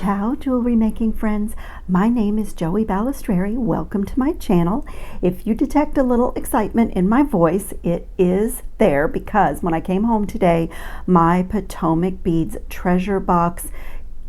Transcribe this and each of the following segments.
Ciao, jewelry making friends. My name is Joey Balistreri. Welcome to my channel. If you detect a little excitement in my voice, it is there because when I came home today, my Potomac Beads treasure box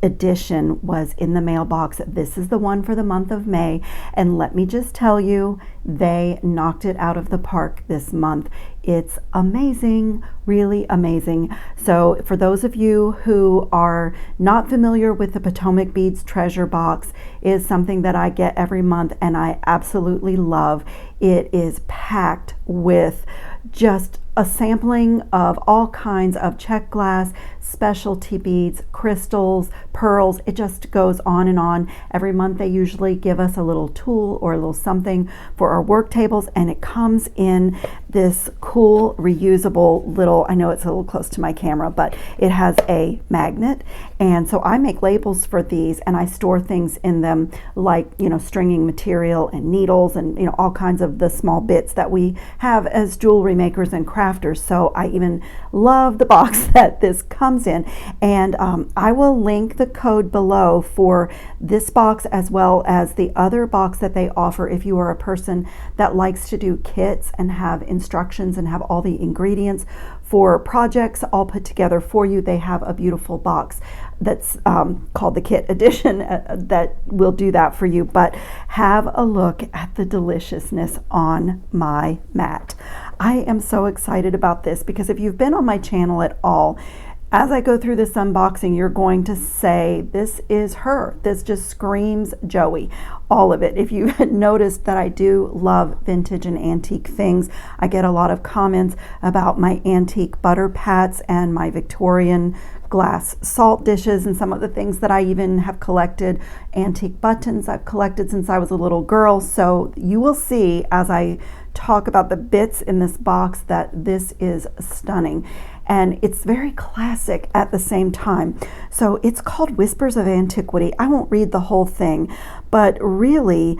edition was in the mailbox. This is the one for the month of May, and let me just tell you, they knocked it out of the park this month. It's amazing, really amazing. So for those of you who are not familiar with the Potomac Beads treasure box, is something that I get every month and I absolutely love. It is packed with just a sampling of all kinds of check glass, specialty beads, crystals, pearls. It just goes on and on. Every month they usually give us a little tool or a little something for our work tables, and it comes in this cool reusable little, I know it's a little close to my camera, but it has a magnet. And so I make labels for these and I store things in them like, stringing material and needles and, all kinds of the small bits that we have as jewelry makers and crafters. So I even love the box that this comes in, and I will link the code below for this box as well as the other box that they offer if you are a person that likes to do kits and have instructions and have all the ingredients for projects all put together for you. They have a beautiful box that's called the kit edition that will do that for you. But have a look at the deliciousness on my mat. I am so excited about this because if you've been on my channel at all, as I go through this unboxing, you're going to say, this is her. This just screams Joey, all of it. If you noticed that I do love vintage and antique things, I get a lot of comments about my antique butter pats and my Victorian glass salt dishes and some of the things that I even have collected. Antique buttons I've collected since I was a little girl. So you will see as I talk about the bits in this box that this is stunning. And it's very classic at the same time. So it's called Whispers of Antiquity. I won't read the whole thing, but really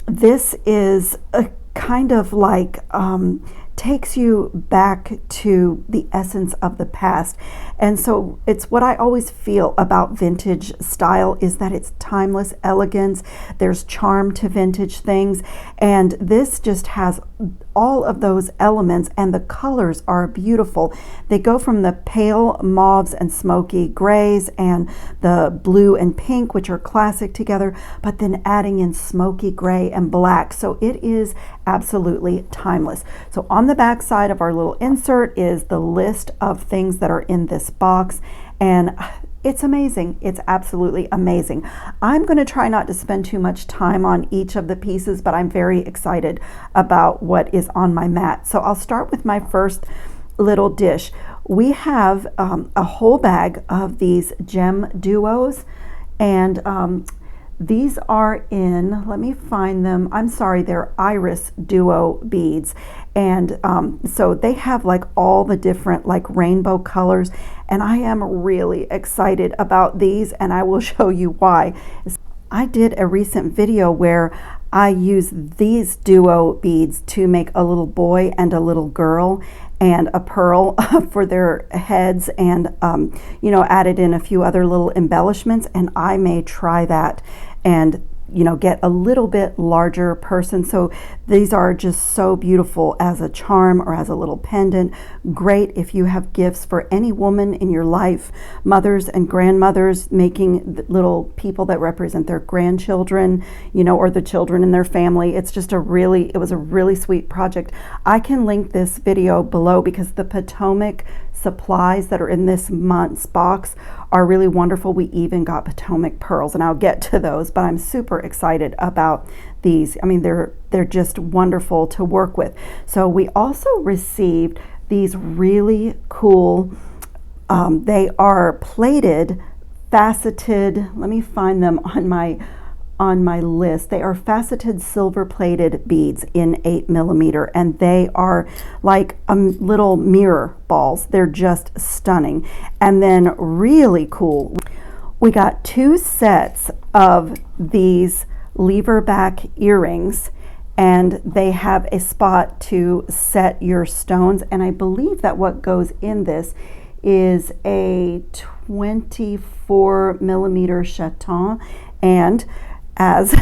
this is a kind of like takes you back to the essence of the past. And so it's what I always feel about vintage style is that it's timeless elegance. There's charm to vintage things. And this just has all of those elements, and the colors are beautiful. They go from the pale mauves and smoky grays and the blue and pink, which are classic together, but then adding in smoky gray and black. So it is absolutely timeless. So on the back side of our little insert is the list of things that are in this box, and it's amazing. It's absolutely amazing. I'm going to try not to spend too much time on each of the pieces, but I'm very excited about what is on my mat. So I'll start with my first little dish. We have a whole bag of these gem duos, and these are in, let me find them. I'm sorry, they're iris duo beads. And so they have like all the different like rainbow colors. And I am really excited about these, and I will show you why. I did a recent video where I used these duo beads to make a little boy and a little girl and a pearl for their heads, and added in a few other little embellishments, and I may try that and get a little bit larger person. So these are just so beautiful as a charm or as a little pendant. Great if you have gifts for any woman in your life, mothers and grandmothers, making little people that represent their grandchildren, or the children in their family. It's just it was a really sweet project. I can link this video below because the Potomac supplies that are in this month's box are really wonderful. We even got Potomac pearls, and I'll get to those, but I'm super excited about these. I mean, they're just wonderful to work with. So we also received these really cool, they are plated, faceted, let me find them on my list. They are faceted silver plated beads in 8mm, and they are like little mirror balls. They're just stunning. And then really cool, we got 2 sets of these Leverback earrings, and they have a spot to set your stones, and I believe that what goes in this is a 24 millimeter chaton, and as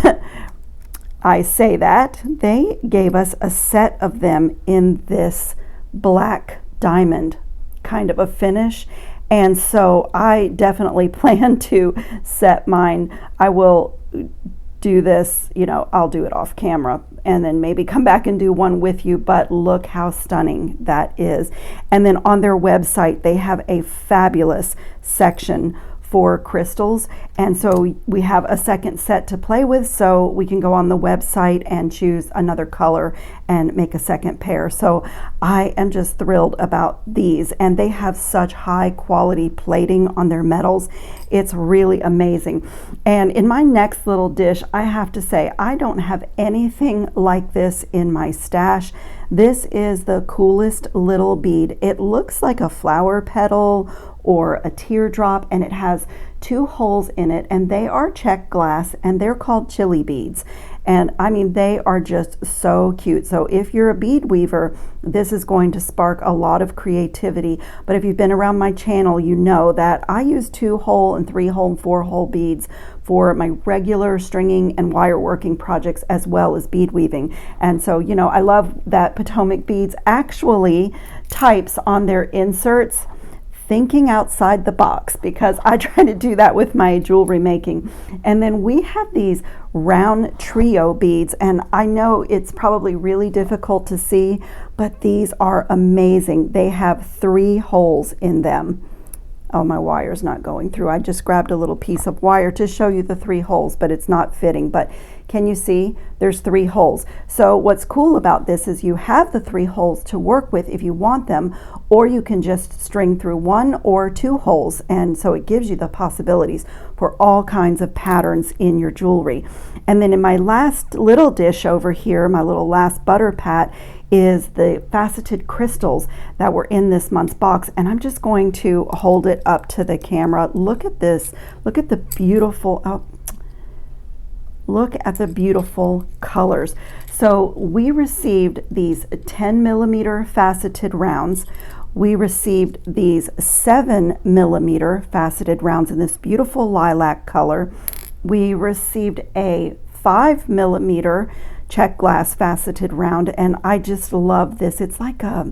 I say that, they gave us a set of them in this black diamond kind of a finish, and so I definitely plan to set mine. I will do this, you know, I'll do it off camera and then maybe come back and do one with you, but look how stunning that is. And then on their website they have a fabulous section for crystals, and so we have a second set to play with, so we can go on the website and choose another color and make a second pair. So I am just thrilled about these, and they have such high quality plating on their metals. It's really amazing. And in my next little dish, I have to say, I don't have anything like this in my stash. This is the coolest little bead. It looks like a flower petal or a teardrop, and it has 2 holes in it, and they are check glass, and they're called Chilli Beads. And I mean, they are just so cute. So if you're a bead weaver, this is going to spark a lot of creativity. But if you've been around my channel, you know that I use 2-hole and 3-hole and 4-hole beads for my regular stringing and wire working projects, as well as bead weaving. And so, you know, I love that Potomac Beads actually types on their inserts thinking outside the box, because I try to do that with my jewelry making. And then we have these round trio beads, and I know it's probably really difficult to see, but these are amazing. They have 3 holes in them. Oh, my wire's not going through. I just grabbed a little piece of wire to show you the 3 holes, but it's not fitting. But can you see? There's 3 holes. So what's cool about this is you have the 3 holes to work with if you want them, or you can just string through 1 or 2 holes. And so it gives you the possibilities for all kinds of patterns in your jewelry. And then in my last little dish over here, my little last butter pat, is the faceted crystals that were in this month's box. And I'm just going to hold it up to the camera. Look at this. Look at the beautiful, look at the beautiful colors. So we received these 10 millimeter faceted rounds. We received these 7 millimeter faceted rounds in this beautiful lilac color. We received a 5 millimeter check glass faceted round, and I just love this. It's like a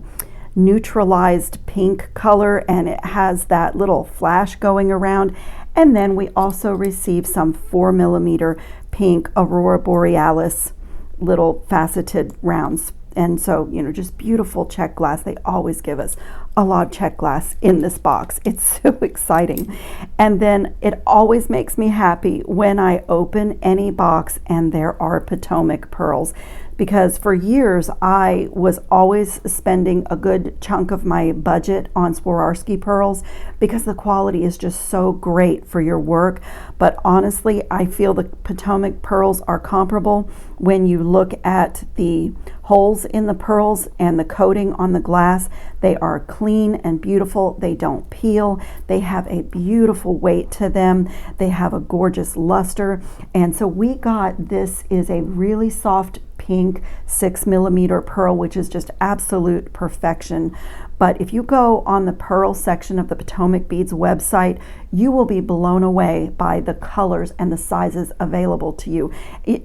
neutralized pink color, and it has that little flash going around. And then we also received some 4 millimeter pink Aurora Borealis little faceted rounds. And so, you know, just beautiful check glass. They always give us a lot of check glass in this box. It's so exciting. And then it always makes me happy when I open any box and there are Potomac pearls, because for years I was always spending a good chunk of my budget on Swarovski pearls because the quality is just so great for your work. But honestly, I feel the Potomac pearls are comparable when you look at the holes in the pearls and the coating on the glass. They are clean and beautiful. They don't peel. They have a beautiful weight to them. They have a gorgeous luster. And so we got, this is a really soft pink 6 millimeter pearl, which is just absolute perfection. But if you go on the pearl section of the Potomac Beads website, you will be blown away by the colors and the sizes available to you.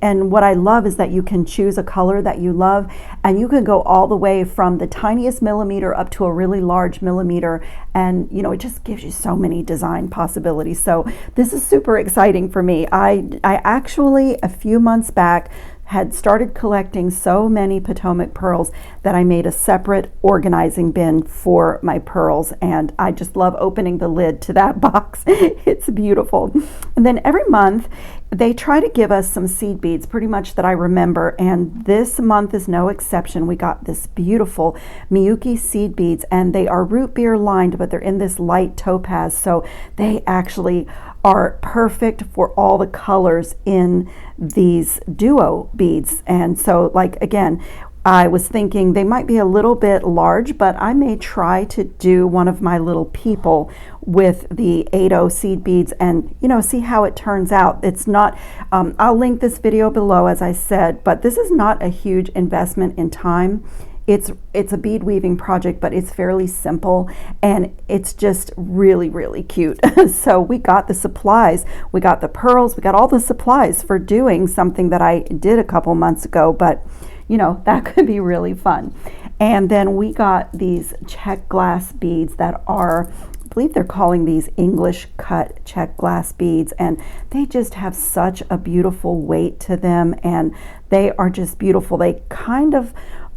And what I love is that you can choose a color that you love, and you can go all the way from the tiniest millimeter up to a really large millimeter. And you know, it just gives you so many design possibilities. So this is super exciting for me. I actually, a few months back, had started collecting so many Potomac pearls that I made a separate organizing bin for my pearls, and I just love opening the lid to that box. It's beautiful. And then every month they try to give us some seed beads, pretty much that I remember, and this month is no exception. We got this beautiful Miyuki seed beads, and they are root beer lined, but they're in this light topaz, so they actually are perfect for all the colors in these duo beads. And so, like, again, I was thinking they might be a little bit large, but I may try to do one of my little people with the 8/0 seed beads and, you know, see how it turns out. It's not, I'll link this video below, as I said, but this is not a huge investment in time. it's a bead weaving project, but it's fairly simple, and it's just really, really cute. So we got the supplies, we got the pearls, we got all the supplies for doing something that I did a couple months ago, but you know, that could be really fun. And then we got these check glass beads that are, I believe they're calling these English cut check glass beads, and they just have such a beautiful weight to them, and they are just beautiful. They kind of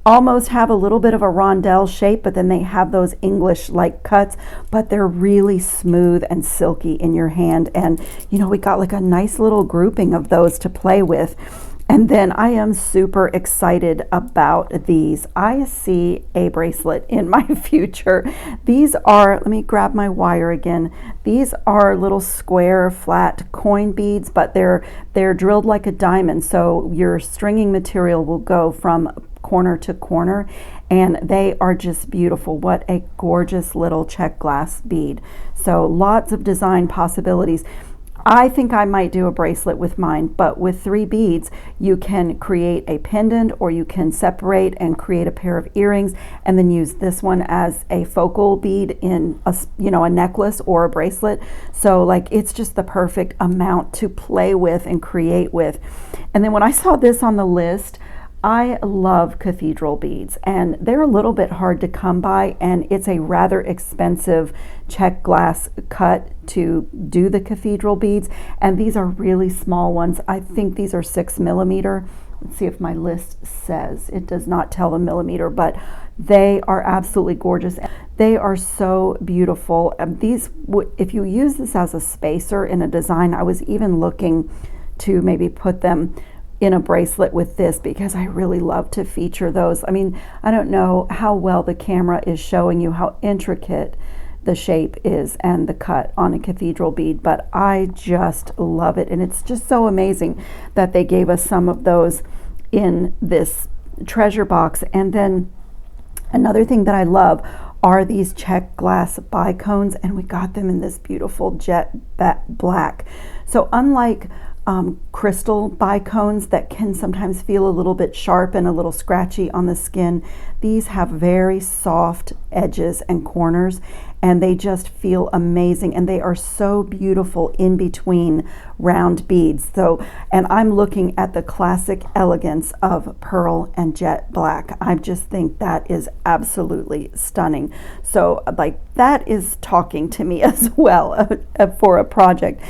almost have a little bit of a rondelle shape, but then they have those English like cuts, but they're really smooth and silky in your hand. And you know, we got like a nice little grouping of those to play with. And then I am super excited about these. I see a bracelet in my future. These are, let me grab my wire again. These are little square flat coin beads, but they're drilled like a diamond. So your stringing material will go from corner to corner, and they are just beautiful. What a gorgeous little check glass bead. So lots of design possibilities. I think I might do a bracelet with mine, but with 3 beads, you can create a pendant, or you can separate and create a pair of earrings, and then use this one as a focal bead in a, you know, a necklace or a bracelet. So like, it's just the perfect amount to play with and create with. And then when I saw this on the list, I love cathedral beads, and they're a little bit hard to come by, and it's a rather expensive check glass cut to do the cathedral beads, and these are really small ones. I think these are 6 millimeter. Let's see if my list says. It does not tell the millimeter, but they are absolutely gorgeous. They are so beautiful. These, if you use this as a spacer in a design, I was even looking to maybe put them in a bracelet with this, because I really love to feature those. I mean, I don't know how well the camera is showing you how intricate the shape is and the cut on a cathedral bead, but I just love it. And it's just so amazing that they gave us some of those in this treasure box. And then another thing that I love are these check glass bicones, and we got them in this beautiful jet black. So unlike crystal bicones that can sometimes feel a little bit sharp and a little scratchy on the skin, these have very soft edges and corners, and they just feel amazing, and they are so beautiful in between round beads. So, and I'm looking at the classic elegance of pearl and jet black. I just think that is absolutely stunning. So like, that is talking to me as well for a project.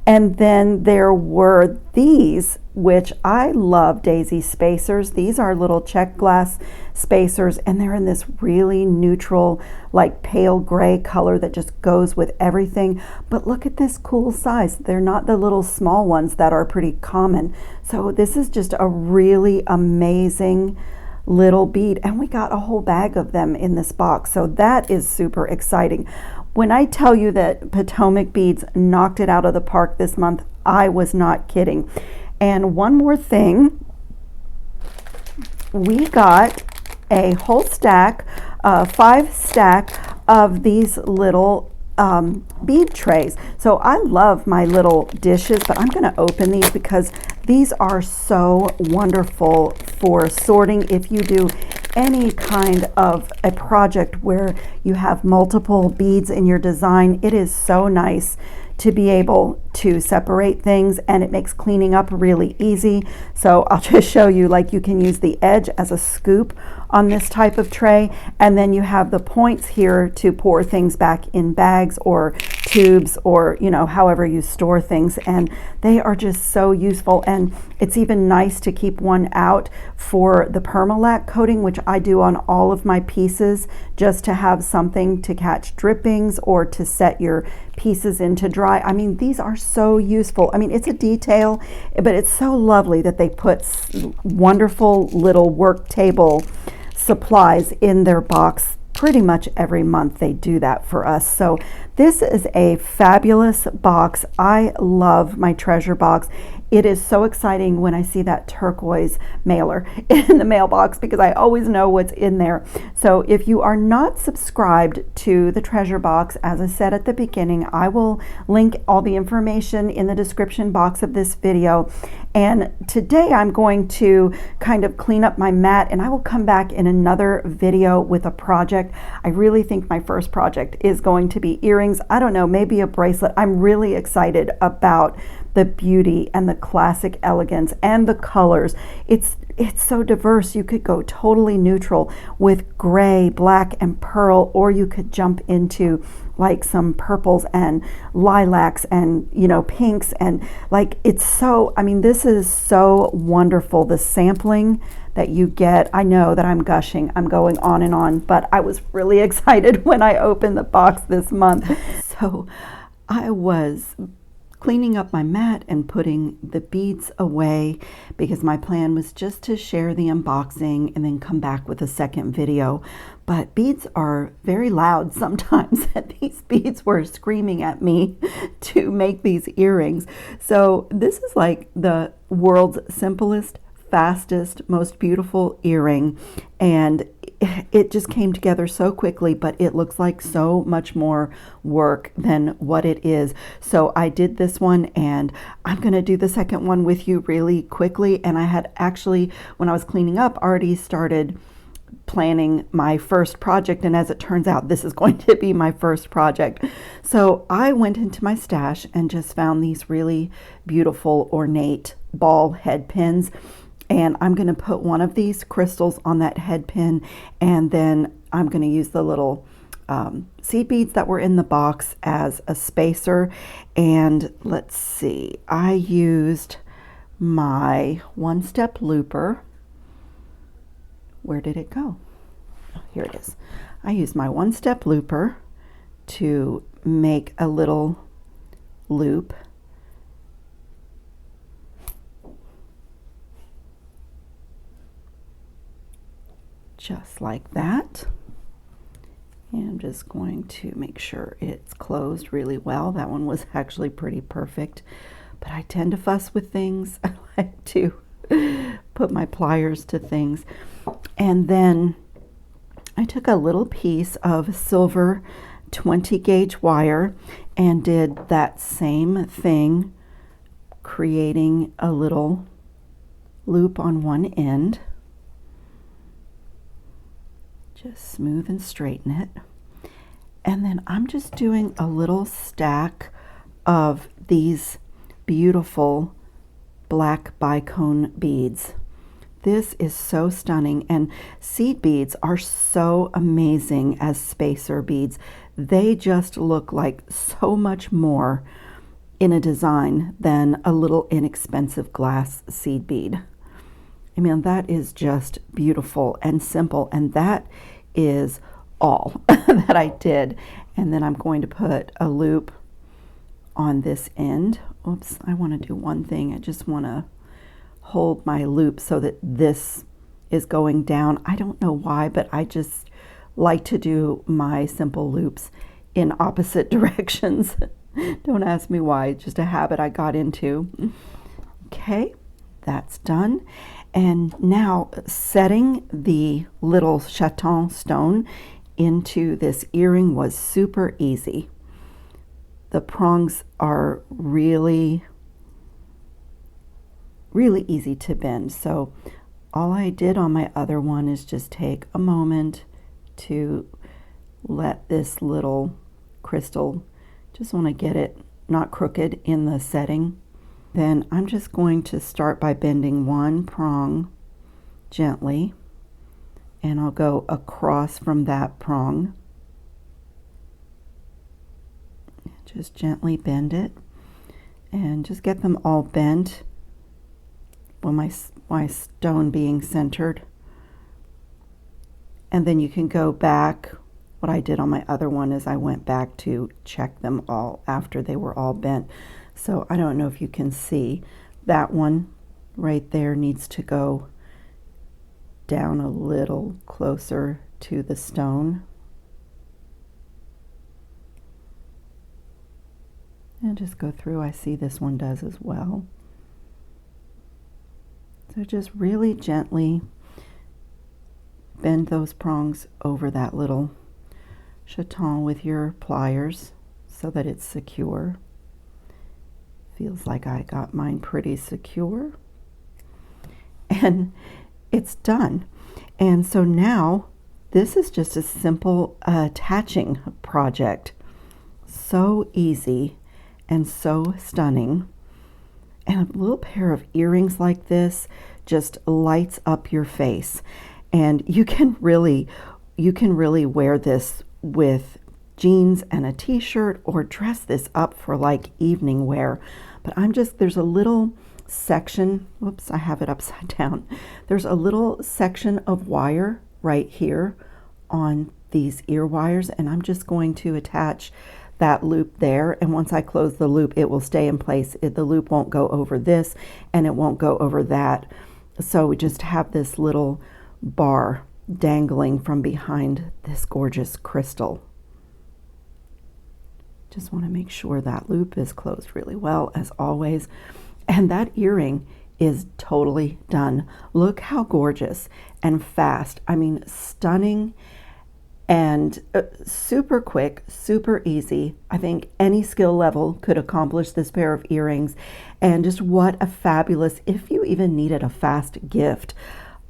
And then there were these, which I love, daisy spacers. These are little check glass spacers, and they're in this really neutral, like pale gray color that just goes with everything. But look at this cool size. They're not the little small ones that are pretty common. So this is just a really amazing little bead, and we got a whole bag of them in this box. So that is super exciting. When I tell you that Potomac Beads knocked it out of the park this month, I was not kidding. And one more thing, we got a whole stack, 5 stack of these little bead trays. So I love my little dishes, but I'm going to open these because these are so wonderful for sorting. If you do any kind of a project where you have multiple beads in your design, it is so nice to be able to separate things, and it makes cleaning up really easy. So I'll just show you, like, you can use the edge as a scoop on this type of tray, and then you have the points here to pour things back in bags or tubes, or you know, however you store things, and they are just so useful. And it's even nice to keep one out for the Permalac coating, which I do on all of my pieces, just to have something to catch drippings or to set your pieces into dry. I mean, these are so useful. I mean, it's a detail, but it's so lovely that they put wonderful little work table supplies in their box. Pretty much every month they do that for us. So this is a fabulous box. I love my treasure box. it is so exciting when I see that turquoise mailer in the mailbox because I always know what's in there. So if you are not subscribed to the treasure box, as I said at the beginning, I will link all the information in the description box of this video. And today I'm going to kind of clean up my mat, and I will come back in another video with a project. I really think my first project is going to be earrings. I don't know, maybe a bracelet. I'm really excited about the beauty and the classic elegance and the colors. It's so diverse. You could go totally neutral with gray, black, and pearl, or you could jump into like some purples and lilacs and, you know, pinks, and like, it's so, I mean, this is so wonderful. The sampling that you get, I know that I'm gushing, I'm going on and on, but I was really excited when I opened the box this month. So I was cleaning up my mat and putting the beads away because my plan was just to share the unboxing and then come back with a second video. But beads are very loud sometimes, and these beads were screaming at me to make these earrings. So this is like the world's simplest, fastest, most beautiful earring, and it just came together so quickly, but it looks like so much more work than what it is. So I did this one, and I'm going to do the second one with you really quickly. And I had actually, when I was cleaning up, already started planning my first project, and as it turns out, this is going to be my first project. So I went into my stash and just found these really beautiful ornate ball head pins. And I'm going to put one of these crystals on that head pin, and then I'm going to use the little seed beads that were in the box as a spacer. And let's see, I used my one-step looper. Where did it go? Oh, here it is. I used my one-step looper to make a little loop. Just like that. And I'm just going to make sure it's closed really well. That one was actually pretty perfect, but I tend to fuss with things. I like to put my pliers to things. And then I took a little piece of silver 20 gauge wire and did that same thing, creating a little loop on one end. Just smooth and straighten it. And then I'm just doing a little stack of these beautiful black bicone beads. This is so stunning, and seed beads are so amazing as spacer beads. They just look like so much more in a design than a little inexpensive glass seed bead. I mean, that is just beautiful and simple, and that is all that I did. And then I'm going to put a loop on this end. Oops, I want to do one thing. I just want to hold my loop so that this is going down. I don't know why, but I just like to do my simple loops in opposite directions. Don't ask me why, it's just a habit I got into. Okay, that's done. And now setting the little chaton stone into this earring was super easy. The prongs are really easy to bend. So all I did on my other one is just take a moment to let this little crystal, just want to get it not crooked in the setting. Then I'm just going to start by bending one prong gently, and I'll go across from that prong. Just gently bend it and just get them all bent while my stone being centered. And then you can go back. What I did on my other one is I went back to check them all after they were all bent. So I don't know if you can see, that one right there needs to go down a little closer to the stone. And just go through. I see this one does as well. So just really gently bend those prongs over that little chaton with your pliers so that it's secure. Feels like I got mine pretty secure. And it's done. And so now this is just a simple attaching project. So easy and so stunning. And a little pair of earrings like this just lights up your face. And you can really wear this with jeans and a t-shirt, or dress this up for like evening wear. But there's a little section, whoops, I have it upside down. There's a little section of wire right here on these ear wires, and I'm just going to attach that loop there, and once I close the loop it will stay in place. The loop won't go over this and it won't go over that. So we just have this little bar dangling from behind this gorgeous crystal. Just want to make sure that loop is closed really well, as always. And that earring is totally done. Look how gorgeous and fast. I mean, stunning and super quick, super easy. I think any skill level could accomplish this pair of earrings. And just what a fabulous, if you even needed a fast gift.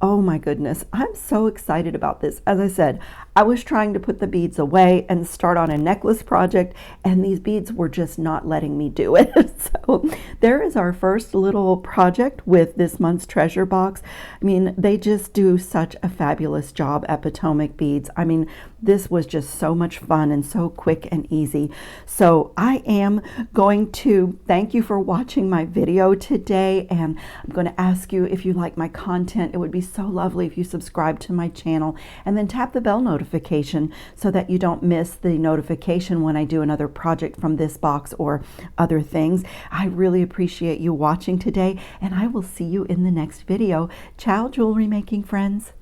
Oh my goodness, I'm so excited about this. As I said, I was trying to put the beads away and start on a necklace project, and these beads were just not letting me do it. So there is our first little project with this month's treasure box. I mean, they just do such a fabulous job at Potomac Beads. I mean, this was just so much fun and so quick and easy. So I am going to thank you for watching my video today, and I'm going to ask you if you like my content. It would be so lovely if you subscribe to my channel and then tap the bell notification so that you don't miss the notification when I do another project from this box or other things. I really appreciate you watching today, and I will see you in the next video. Ciao, jewelry making friends.